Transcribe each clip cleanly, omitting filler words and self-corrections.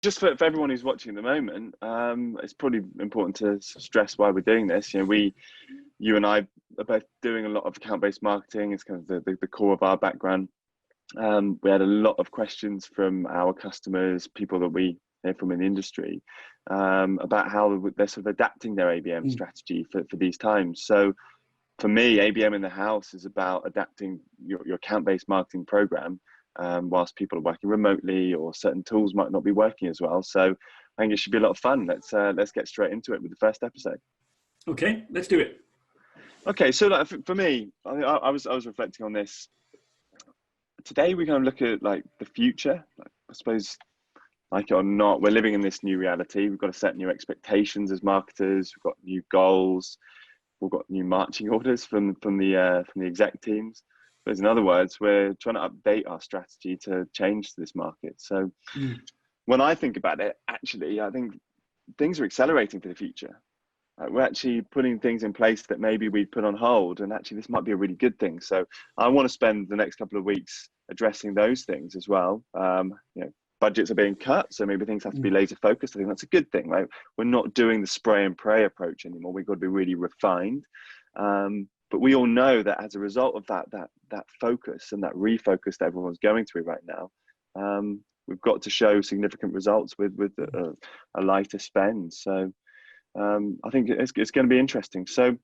just for everyone who's watching at the moment, it's probably important to stress why we're doing this. You and I are both doing a lot of account-based marketing. It's kind of the core of our background. We had a lot of questions from our customers, people that we hear from in the industry, about how they're sort of adapting their ABM strategy for these times. So for me, ABM in the house is about adapting your account-based marketing program whilst people are working remotely or certain tools might not be working as well. So I think it should be a lot of fun. Let's get straight into it with the first episode. Okay, let's do it. Okay, so for me, I was reflecting on this. Today we're going to look at like the future. I suppose, like it or not, we're living in this new reality. We've got to set new expectations as marketers. We've got new goals. We've got new marching orders from the exec teams. But in other words, we're trying to update our strategy to change this market. So when I think about it, actually, I think things are accelerating for the future. We're actually putting things in place that maybe we put on hold, and actually this might be a really good thing. So I want to spend the next couple of weeks addressing those things as well. Budgets are being cut, so maybe things have to be laser focused. I think that's a good thing, right? We're not doing the spray and pray approach anymore. We've got to be really refined. But we all know that as a result of that focus and that refocus that everyone's going through right now, we've got to show significant results with a lighter spend. So I think it's going to be interesting. So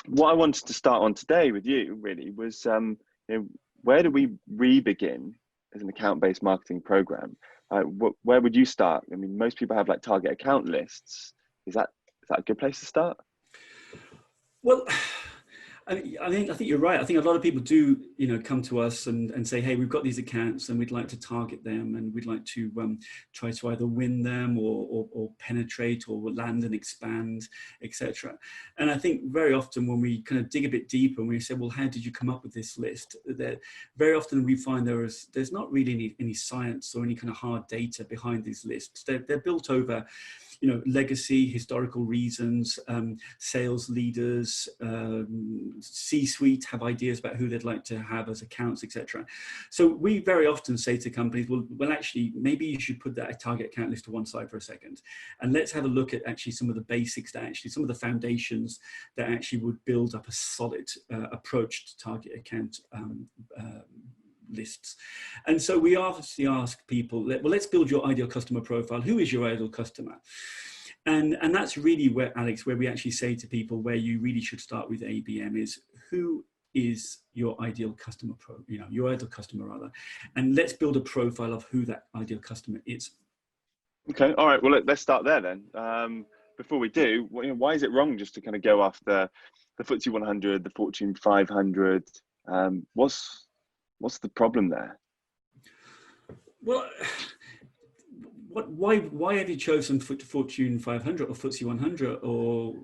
what I wanted to start on today with you really was, where do we re-begin as an account-based marketing program? Where would you start? I mean, most people have like target account lists. Is that a good place to start? Well, I think you're right. I think a lot of people do, come to us and say, hey, we've got these accounts and we'd like to target them and we'd like to try to either win them or penetrate or land and expand, etc. And I think very often when we kind of dig a bit deeper and we say, well, how did you come up with this list? That very often we find there's not really any science or any kind of hard data behind these lists. They're built over legacy, historical reasons, sales leaders, C-suite have ideas about who they'd like to have as accounts, etc. So we very often say to companies, well, actually, maybe you should put that target account list to one side for a second. And let's have a look at actually some of the basics some of the foundations that actually would build up a solid approach to target account lists. And so we obviously ask people, well, let's build your ideal customer profile. Who is your ideal customer? And that's really where, Alex, where we actually say to people where you really should start with ABM is, who is your ideal customer your ideal customer rather, and let's build a profile of who that ideal customer is. Okay, all right, well, let's start there then. Before we do, why is it wrong just to kind of go after the FTSE 100, the Fortune 500? What's the problem there? Well, why have you chosen Fortune 500 or FTSE 100 or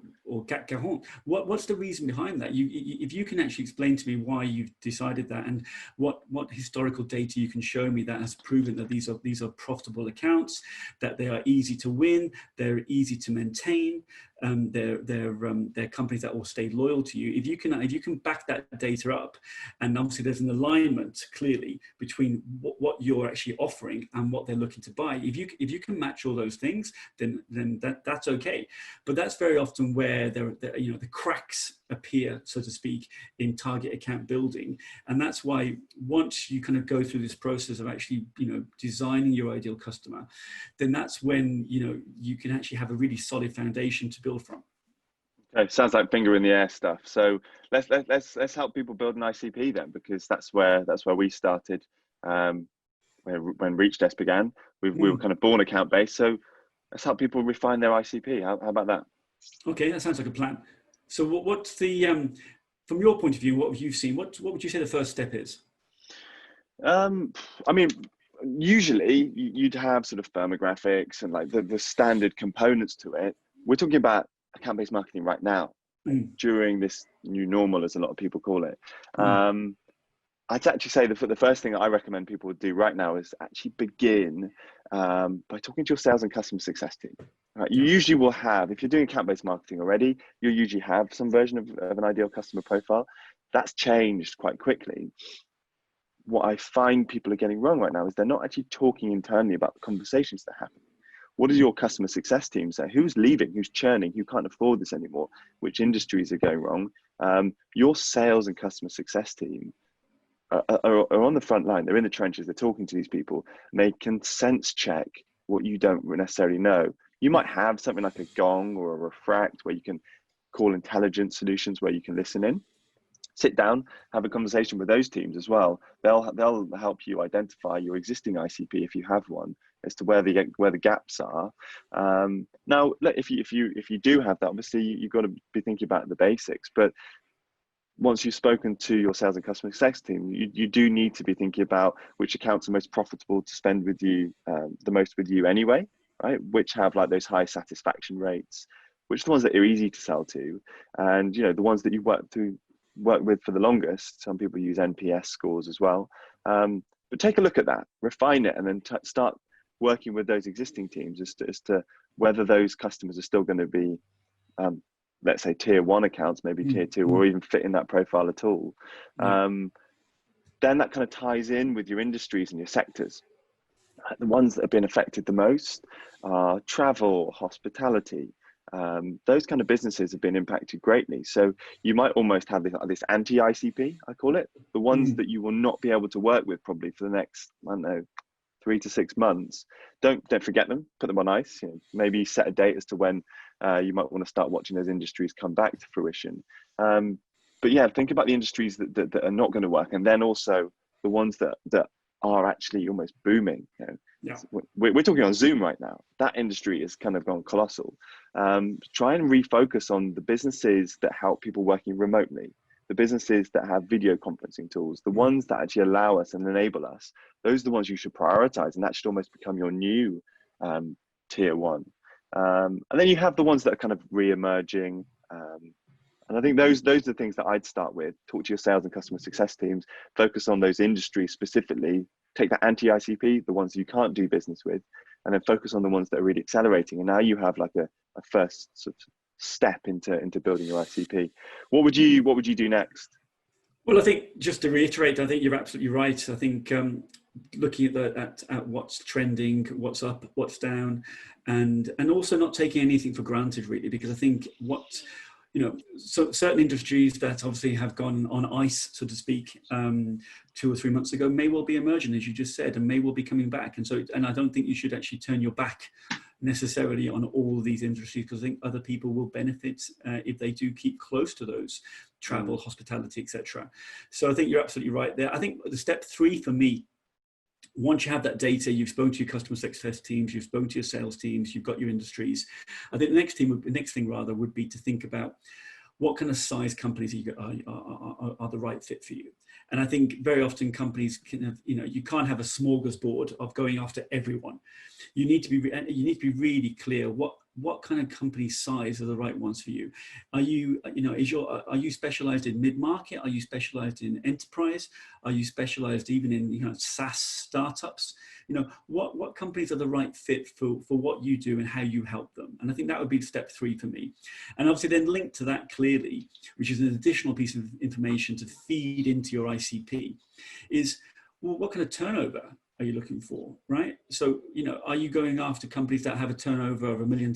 CAC 40? What's the reason behind that? If you can actually explain to me why you've decided that, and what historical data you can show me that has proven that these are profitable accounts, that they are easy to win, they're easy to maintain, they're companies that will stay loyal to you. If you can back that data up, and obviously there's an alignment clearly between what you're actually offering and what they're looking to buy. If you can match all those things, then that's okay. But that's very often where the cracks appear, so to speak, in target account building. And that's why once you kind of go through this process of actually designing your ideal customer, then that's when you can actually have a really solid foundation to build from. Okay, sounds like finger in the air stuff. So let's help people build an ICP then, because that's where we started when ReachDesk began. We were kind of born account based, so let's help people refine their ICP. How about that? Okay, that sounds like a plan. So what's the from your point of view, what have you seen? What would you say the first step is? I mean, usually you'd have sort of firmographics and like the standard components to it. We're talking about account-based marketing right now, during this new normal, as a lot of people call it. I'd actually say the first thing that I recommend people would do right now is actually begin by talking to your sales and customer success team. Right? You usually will have, if you're doing account-based marketing already, you usually have some version of an ideal customer profile. That's changed quite quickly. What I find people are getting wrong right now is they're not actually talking internally about the conversations that happen. what does your customer success team say? Who's leaving? Who's churning? Who can't afford this anymore? Which industries are going wrong? Your sales and customer success team are on the front line. They're in the trenches. They're talking to these people, and they can sense check what you don't necessarily know. You might have something like a Gong or a Refract where you can call intelligence solutions, where you can listen in, sit down, have a conversation with those teams as well. They'll help you identify your existing ICP, if you have one, as to where the gaps are. Now, if you do have that, obviously you've got to be thinking about the basics. But once you've spoken to your sales and customer success team, you do need to be thinking about which accounts are most profitable to spend with you, the most with you anyway, right? Which have like those high satisfaction rates, which are the ones that are easy to sell to, and the ones that you work with for the longest. Some people use NPS scores as well. But take a look at that, refine it, and then start working with those existing teams as to whether those customers are still going to be let's say tier 1 accounts, maybe tier 2, or even fit in that profile at all. Then that kind of ties in with your industries and your sectors. The ones that have been affected the most are travel, hospitality. Those kind of businesses have been impacted greatly. So you might almost have this anti-ICP, I call it, the ones that you will not be able to work with probably for the next, I don't know, 3 to 6 months. Don't forget them, put them on ice. Maybe set a date as to when you might want to start watching those industries come back to fruition. But yeah, think about the industries that are not going to work, and then also the ones that are actually almost booming. We're talking on Zoom right now. That industry has kind of gone colossal. Try and refocus on the businesses that help people working remotely, the businesses that have video conferencing tools, the ones that actually allow us and enable us. Those are the ones you should prioritize, and that should almost become your new tier 1. And then you have the ones that are kind of re-emerging. And I think those are the things that I'd start with. Talk to your sales and customer success teams, focus on those industries specifically, take that anti-ICP, the ones you can't do business with, and then focus on the ones that are really accelerating. And now you have like a first sort of step into building your ICP. What would you do next? Well, I think just to reiterate, I think you're absolutely right. I think looking at what's trending, what's up, what's down, and also not taking anything for granted, really, because I think so certain industries that obviously have gone on ice, so to speak, 2 or 3 months ago, may well be emerging, as you just said, and may well be coming back. And I don't think you should actually turn your back necessarily on all of these industries, because I think other people will benefit if they do keep close to those: travel, hospitality, etc. So I think you're absolutely right there. I think the step 3 for me, once you have that data, you've spoken to your customer success teams, you've spoken to your sales teams, you've got your industries. I think the next thing would be to think about what kind of size companies are the right fit for you. And I think very often companies can have, you can't have a smorgasbord of going after everyone. You need to be really clear what kind of company size are the right ones for you. Are you specialized in mid-market? Are you specialized in enterprise? Are you specialized even in SaaS startups? What companies are the right fit for what you do and how you help them? And I think that would be step 3 for me. And obviously then linked to that clearly, which is an additional piece of information to feed into your ICP, is, well, what kind of turnover are you looking for, right? So, are you going after companies that have a turnover of $1 million,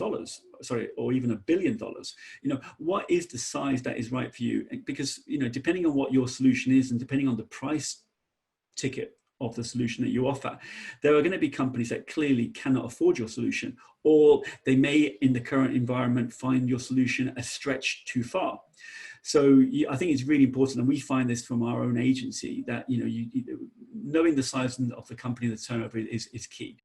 or even $1 billion? What is the size that is right for you? Because, depending on what your solution is and depending on the price ticket of the solution that you offer, there are going to be companies that clearly cannot afford your solution, or they may, in the current environment, find your solution a stretch too far. So I think it's really important, and we find this from our own agency, that knowing the size of the company, the turnover is key.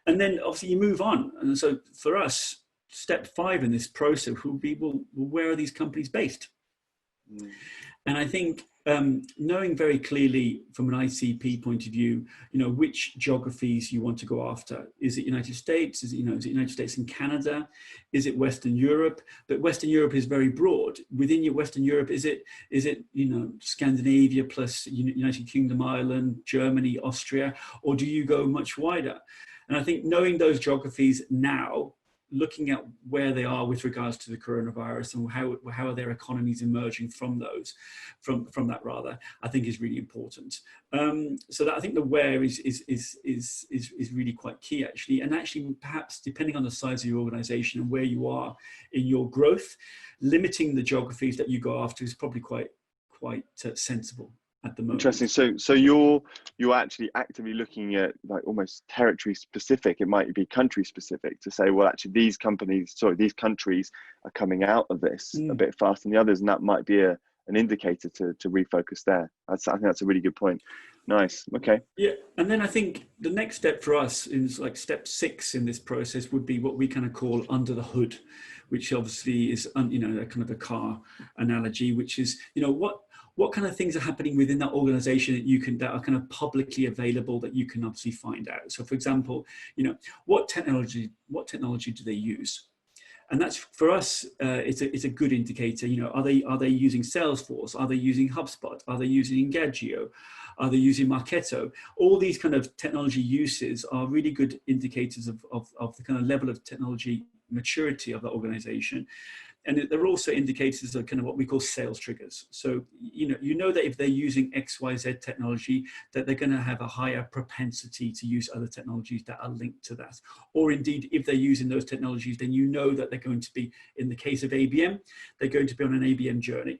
And then obviously you move on. And so for us, step 5 in this process will be, well, where are these companies based? And I think knowing very clearly from an ICP point of view, which geographies you want to go after. Is it United States? Is it United States and Canada? Is it Western Europe? But Western Europe is very broad. Within your Western Europe, is it Scandinavia plus United Kingdom, Ireland, Germany, Austria, or do you go much wider? And I think knowing those geographies now looking at where they are with regards to the coronavirus and how are their economies emerging from that rather, I think is really important. So that I think the where is really quite key actually, and actually perhaps depending on the size of your organization and where you are in your growth, limiting the geographies that you go after is probably quite sensible at the moment. Interesting. So you're actually actively looking at like almost territory specific. It might be country specific to say, well, actually these countries are coming out of this a bit faster than the others, and that might be an indicator to refocus there. I think that's a really good point. Nice. Okay. Yeah, and then I think the next step for us is like step 6 in this process would be what we kind of call under the hood, which obviously is a kind of a car analogy, which is what kind of things are happening within that organization that are kind of publicly available that you can obviously find out. So for example, what technology do they use? And that's for us, it's a good indicator. Are they using Salesforce? Are they using HubSpot? Are they using Engagio? Are they using Marketo? All these kind of technology uses are really good indicators of the kind of level of technology maturity of the organization. And they're also indicators of kind of what we call sales triggers. So, that if they're using XYZ technology, that they're going to have a higher propensity to use other technologies that are linked to that. Or indeed, if they're using those technologies, then that they're going to be, in the case of ABM, they're going to be on an ABM journey.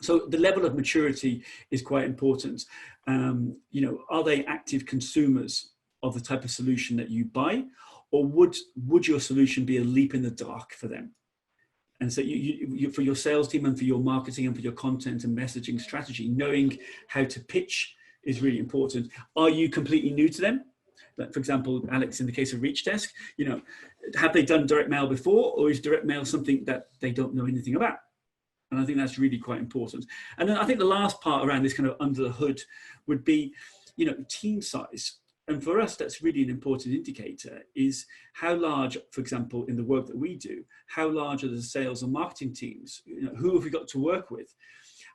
So the level of maturity is quite important. Are they active consumers of the type of solution that you buy? Or would your solution be a leap in the dark for them? And so you for your sales team and for your marketing and for your content and messaging strategy, knowing how to pitch is really important. Are you completely new to them? Like for example, Alex, in the case of ReachDesk, have they done direct mail before, or is direct mail something that they don't know anything about? And I think that's really quite important. And then I think the last part around this kind of under the hood would be, team size. And for us, that's really an important indicator is how large, for example, in the work that we do, how large are the sales and marketing teams? Who have we got to work with?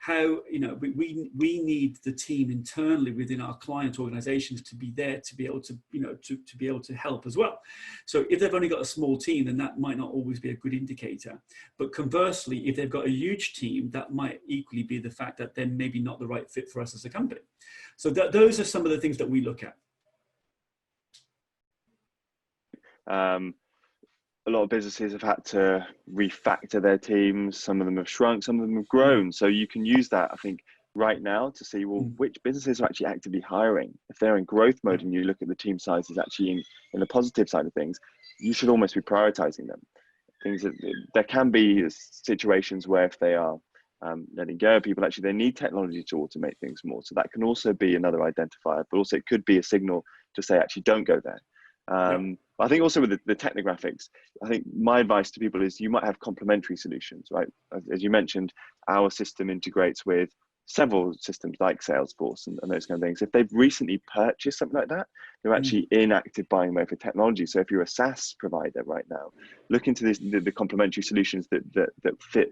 How, we need the team internally within our client organizations to be there to be able to, to be able to help as well. So if they've only got a small team, then that might not always be a good indicator. But conversely, if they've got a huge team, that might equally be the fact that they're maybe not the right fit for us as a company. So those are some of the things that we look at. A lot of businesses have had to refactor their teams. Some of them have shrunk, some of them have grown. So you can use that, I think, right now to see, well, which businesses are actually actively hiring. If they're in growth mode and you look at the team sizes actually in the positive side of things, you should almost be prioritizing them. There can be situations where if they are letting go of people, actually they need technology to automate things more. So that can also be another identifier, but also it could be a signal to say, actually don't go there. I think also with the technographics, I think my advice to people is you might have complementary solutions, right? As you mentioned, our system integrates with several systems like Salesforce and those kind of things. If they've recently purchased something like that, they're actually in active buying mode for technology. So if you're a SaaS provider right now, look into the complementary solutions that fit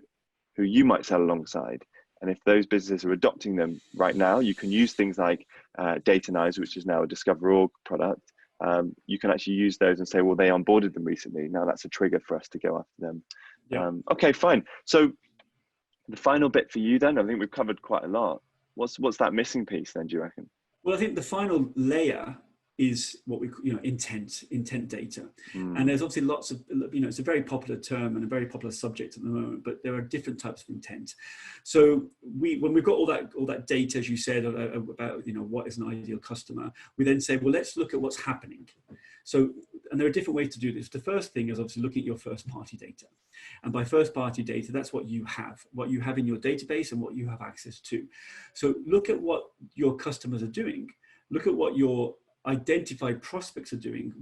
who you might sell alongside. And if those businesses are adopting them right now, you can use things like Datanize, which is now a DiscoverOrg product. You can actually use those and say, well, they onboarded them recently. Now that's a trigger for us to go after them. Yeah. Okay, fine. So the final bit for you then, I think we've covered quite a lot. What's that missing piece then, do you reckon? Well, I think the final layer is what we, intent data. And there's obviously lots of, it's a very popular term and a very popular subject at the moment, but there are different types of intent. So when we've got all that data, as you said, about, what is an ideal customer, we then say, well, let's look at what's happening. So, and there are different ways to do this. The first thing is obviously looking at your first party data. And by first party data, that's what you have in your database and what you have access to. So look at what your customers are doing. Look at what your identified prospects are doing.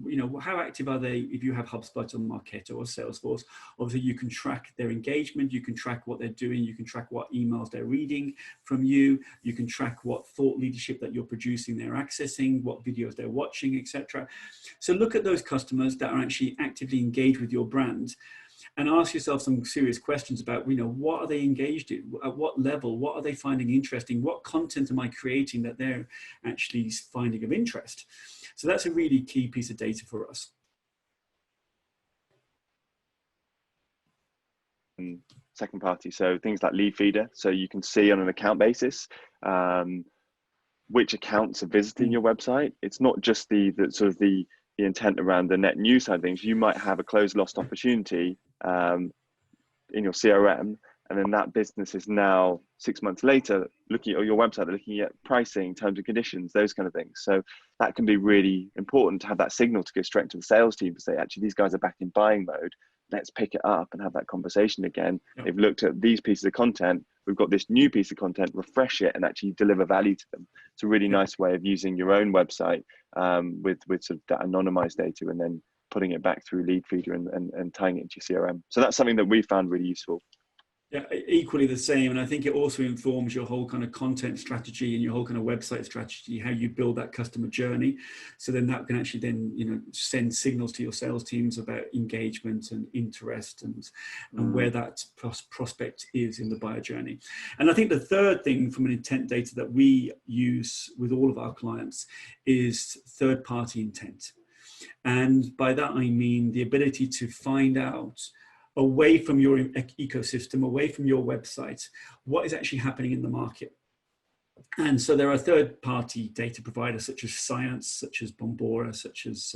How active are they? If you have HubSpot or Marketo or Salesforce, obviously you can track their engagement, you can track what they're doing, you can track what emails they're reading from you, you can track what thought leadership that you're producing they're accessing, what videos they're watching, etc. So look at those customers that are actually actively engaged with your brand and ask yourself some serious questions about, what are they engaged in? At what level? What are they finding interesting? What content am I creating that they're actually finding of interest? So that's a really key piece of data for us. second party. So things like lead feeder. So you can see on an account basis which accounts are visiting your website. It's not just the sort of the intent around the net new side of things. You might have a closed lost opportunity in your CRM, and then that business is now 6 months later looking at your website, looking at pricing, terms and conditions, those kind of things. So that can be really important to have that signal to go straight to the sales team to say, actually, these guys are back in buying mode. Let's pick it up and have that conversation again. Yep. They've looked at these pieces of content. We've got this new piece of content, refresh it and actually deliver value to them. It's a really nice way of using your own website with sort of that anonymized data and then putting it back through lead feeder and tying it into your CRM. So that's something that we found really useful. Yeah, equally the same. And I think it also informs your whole kind of content strategy and your whole kind of website strategy, how you build that customer journey. So then that can actually then, you know, send signals to your sales teams about engagement and interest and where that prospect is in the buyer journey. And I think the third thing from an intent data that we use with all of our clients is third-party intent. And by that, I mean the ability to find out away from your ecosystem, away from your website, what is actually happening in the market. And so there are third-party data providers such as Science, such as Bombora, such as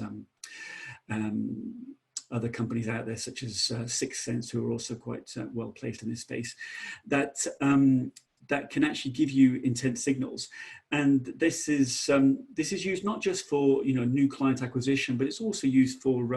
other companies out there, such as Sixth Sense, who are also quite well placed in this space, that that can actually give you intent signals. And this is used not just for, you know, new client acquisition, but it's also used for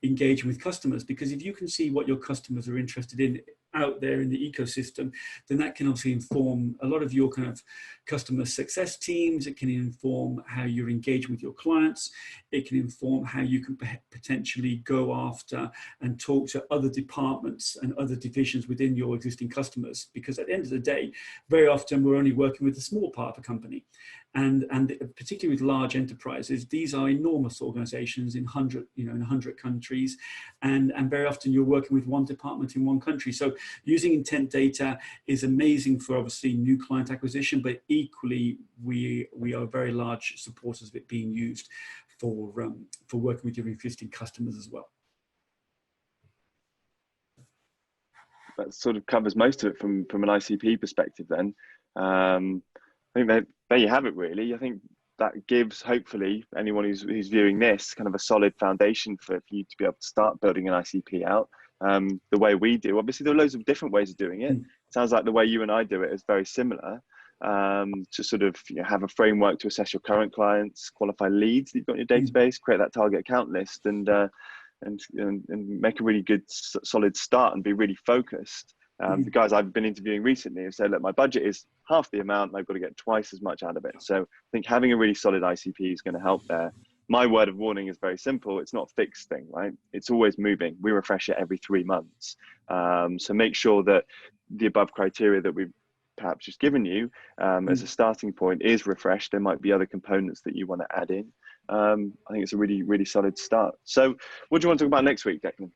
engaging with customers, because if you can see what your customers are interested in out there in the ecosystem, then that can obviously inform a lot of your kind of customer success teams. It can inform how you're engaging with your clients. It can inform how you can potentially go after and talk to other departments and other divisions within your existing customers, because at the end of the day, very often we're only working with a small part of a company. And particularly with large enterprises, these are enormous organizations in 100 countries, and very often you're working with one department in one country. So using intent data is amazing for obviously new client acquisition, but equally we are very large supporters of it being used for working with your existing customers as well. That sort of covers most of it from an ICP perspective then. I think that there you have it, really. I think that gives, hopefully, anyone who's viewing this kind of a solid foundation for you to be able to start building an ICP out the way we do. Obviously, there are loads of different ways of doing it. Sounds like the way you and I do it is very similar, to sort of, you know, have a framework to assess your current clients, qualify leads that you've got in your database, create that target account list, and make a really good, solid start and be really focused. The guys I've been interviewing recently have said, look, my budget is half the amount and I've got to get twice as much out of it. So I think having a really solid ICP is going to help there. My word of warning is very simple. It's not a fixed thing, right? It's always moving. We refresh it every 3 months. So make sure that the above criteria that we've perhaps just given you as a starting point is refreshed. There might be other components that you want to add in. I think it's a really, really solid start. So what do you want to talk about next week, Declan?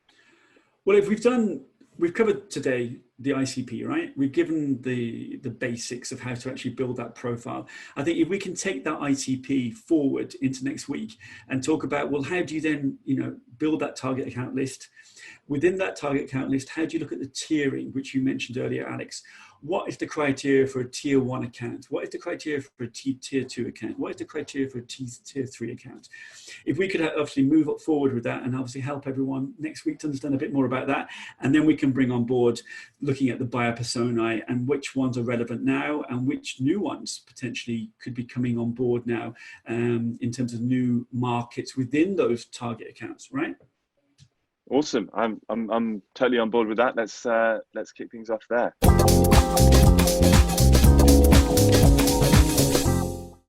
Well, if we've covered today the ICP, right? We've given the basics of how to actually build that profile. I think if we can take that ICP forward into next week and talk about, well, how do you then, you know, build that target account list? Within that target account list, how do you look at the tiering, which you mentioned earlier, Alex? What is the criteria for a tier 1 account? What is the criteria for a tier 2 account? What is the criteria for a tier 3 account? If we could obviously move forward with that and obviously help everyone next week to understand a bit more about that, and then we can bring on board looking at the buyer personae and which ones are relevant now and which new ones potentially could be coming on board now in terms of new markets within those target accounts, right? Awesome. I'm totally on board with that. Let's kick things off there.